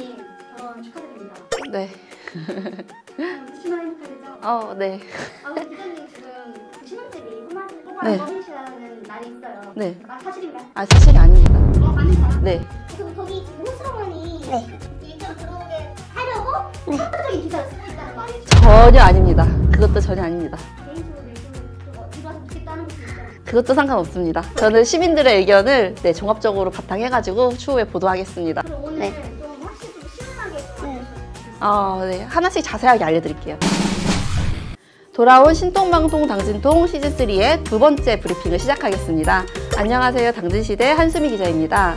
부장님 결혼 축하드립니다. 네. 신혼 행복하시죠? 네. 근데 부장님 지금 그 신혼집이 네. 뽑아주시는 날이 있어요. 네. 사실인가요? 사실이 아닙니다. 아닌가요? 네. 그럼 거기 지금 호수어머니 이쪽으로 들어오게 하려고 협조적인 기사를 쓰고 있다는 말이죠? 전혀 아닙니다. 그것도 전혀 아닙니다. 개인적으로 이루어서 좋겠다는 것도 있어요. 그것도 상관없습니다. 저는 시민들의 의견을 종합적으로 바탕해가지고 추후에 보도하겠습니다. 그럼 오늘 네. 좀 확실히 좀 시원하게 네. 하나씩 자세하게 알려드릴게요. 돌아온 신통방통 당진통 시즌3의 두 번째 브리핑을 시작하겠습니다. 안녕하세요. 당진시대 한수미 기자입니다.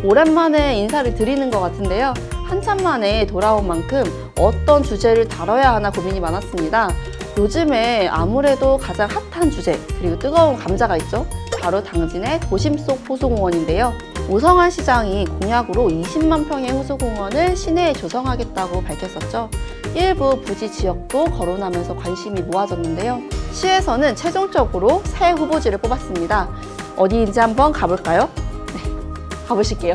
오랜만에 인사를 드리는 것 같은데요. 한참 만에 돌아온 만큼 어떤 주제를 다뤄야 하나 고민이 많았습니다. 요즘에 아무래도 가장 핫한 주제, 그리고 뜨거운 감자가 있죠. 바로 당진의 도심 속 호수공원인데요. 오성환 시장이 공약으로 20만 평의 호수공원을 시내에 조성하겠다고 밝혔었죠. 일부 부지 지역도 거론하면서 관심이 모아졌는데요. 시에서는 최종적으로 새 후보지를 뽑았습니다. 어디인지 한번 가볼까요? 네, 가보실게요.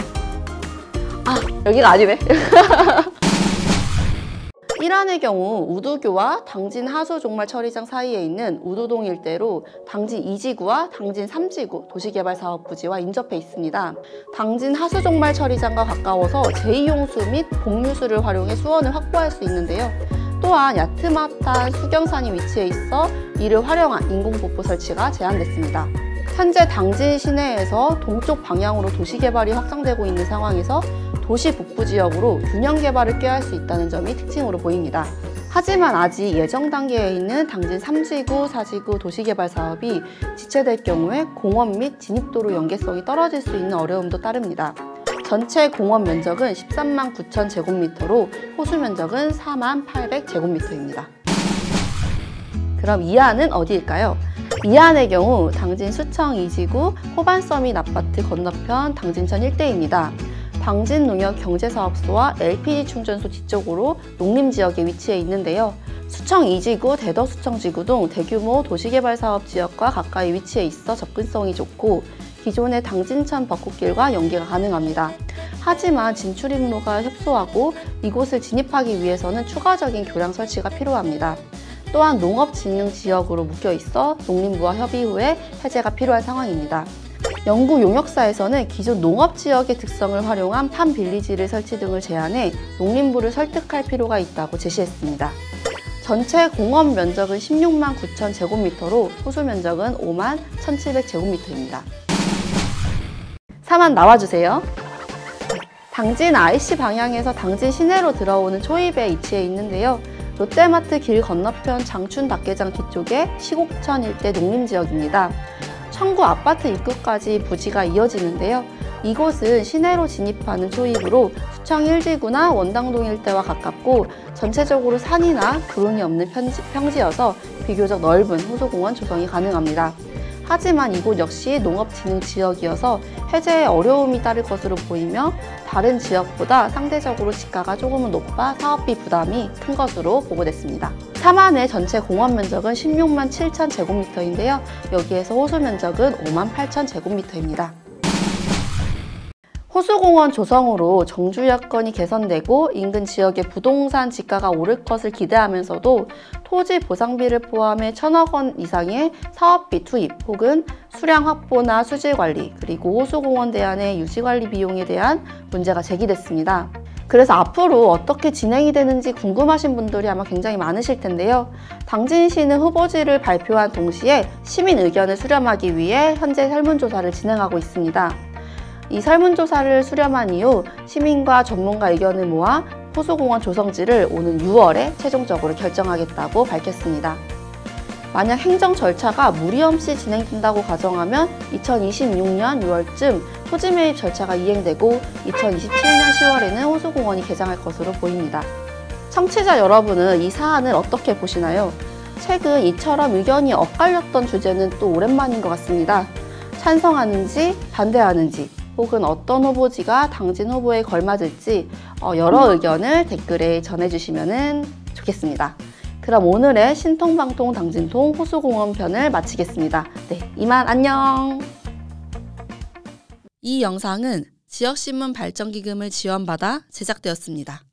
여기가 아니네. 일환의 경우 우두교와 당진 하수종말 처리장 사이에 있는 우두동 일대로 당진 2지구와 당진 3지구 도시개발사업부지와 인접해 있습니다. 당진 하수종말 처리장과 가까워서 제2용수 및 복류수를 활용해 수원을 확보할 수 있는데요. 또한 야트막한 수경산이 위치해 있어 이를 활용한 인공폭포 설치가 제한됐습니다. 현재 당진 시내에서 동쪽 방향으로 도시개발이 확장되고 있는 상황에서 도시 북부 지역으로 균형 개발을 꾀할 수 있다는 점이 특징으로 보입니다. 하지만 아직 예정 단계에 있는 당진 3지구, 4지구 도시개발 사업이 지체될 경우에 공원 및 진입도로 연계성이 떨어질 수 있는 어려움도 따릅니다. 전체 공원 면적은 13만 9천 제곱미터로 호수 면적은 4만 800 제곱미터입니다. 그럼 이안은 어디일까요? 이안의 경우 당진 수청 2지구 호반서민 아파트 건너편 당진천 일대입니다. 당진농협경제사업소와 LPG 충전소 뒤쪽으로 농림지역에 위치해 있는데요. 수청 2지구, 대덕수청지구 등 대규모 도시개발사업 지역과 가까이 위치해 있어 접근성이 좋고 기존의 당진천 벚꽃길과 연계가 가능합니다. 하지만 진출입로가 협소하고 이곳을 진입하기 위해서는 추가적인 교량 설치가 필요합니다. 또한 농업진흥지역으로 묶여 있어 농림부와 협의 후에 해제가 필요한 상황입니다. 영구 용역사에서는 기존 농업지역의 특성을 활용한 팜빌리지를 설치 등을 제안해 농림부를 설득할 필요가 있다고 제시했습니다. 전체 공원 면적은 16만 9천 제곱미터로 호수 면적은 5만 1,700 제곱미터입니다. 4만 나와주세요. 당진 IC 방향에서 당진 시내로 들어오는 초입에 위치해 있는데요. 롯데마트 길 건너편 장춘 닭게장 뒤쪽에 시곡천 일대 농림지역입니다. 청구 아파트 입구까지 부지가 이어지는데요. 이곳은 시내로 진입하는 초입으로 수청 1지구나 원당동 일대와 가깝고 전체적으로 산이나 구름이 없는 평지여서 비교적 넓은 호수공원 조성이 가능합니다. 하지만 이곳 역시 농업진흥지역이어서 해제에 어려움이 따를 것으로 보이며 다른 지역보다 상대적으로 지가가 조금은 높아 사업비 부담이 큰 것으로 보고됐습니다. 삼안의 전체 공원 면적은 16만 7천 제곱미터인데요. 여기에서 호수 면적은 5만 8천 제곱미터입니다. 호수공원 조성으로 정주 여건이 개선되고 인근 지역의 부동산 지가가 오를 것을 기대하면서도 토지 보상비를 포함해 1,000억 원 이상의 사업비 투입 혹은 수량 확보나 수질 관리 그리고 호수공원 대안의 유지관리 비용에 대한 문제가 제기됐습니다. 그래서 앞으로 어떻게 진행이 되는지 궁금하신 분들이 아마 굉장히 많으실 텐데요. 당진시는 후보지를 발표한 동시에 시민 의견을 수렴하기 위해 현재 설문조사를 진행하고 있습니다. 이 설문조사를 수렴한 이후 시민과 전문가 의견을 모아 호수공원 조성지를 오는 6월에 최종적으로 결정하겠다고 밝혔습니다. 만약 행정 절차가 무리 없이 진행된다고 가정하면 2026년 6월쯤 토지 매입 절차가 이행되고 2027년 10월에는 호수공원이 개장할 것으로 보입니다. 청취자 여러분은 이 사안을 어떻게 보시나요? 최근 이처럼 의견이 엇갈렸던 주제는 또 오랜만인 것 같습니다. 찬성하는지 반대하는지 혹은 어떤 후보지가 당진 후보에 걸맞을지 여러 의견을 댓글에 전해주시면 좋겠습니다. 그럼 오늘의 신통방통 당진통 호수공원 편을 마치겠습니다. 네, 이만 안녕! 이 영상은 지역신문 발전기금을 지원받아 제작되었습니다.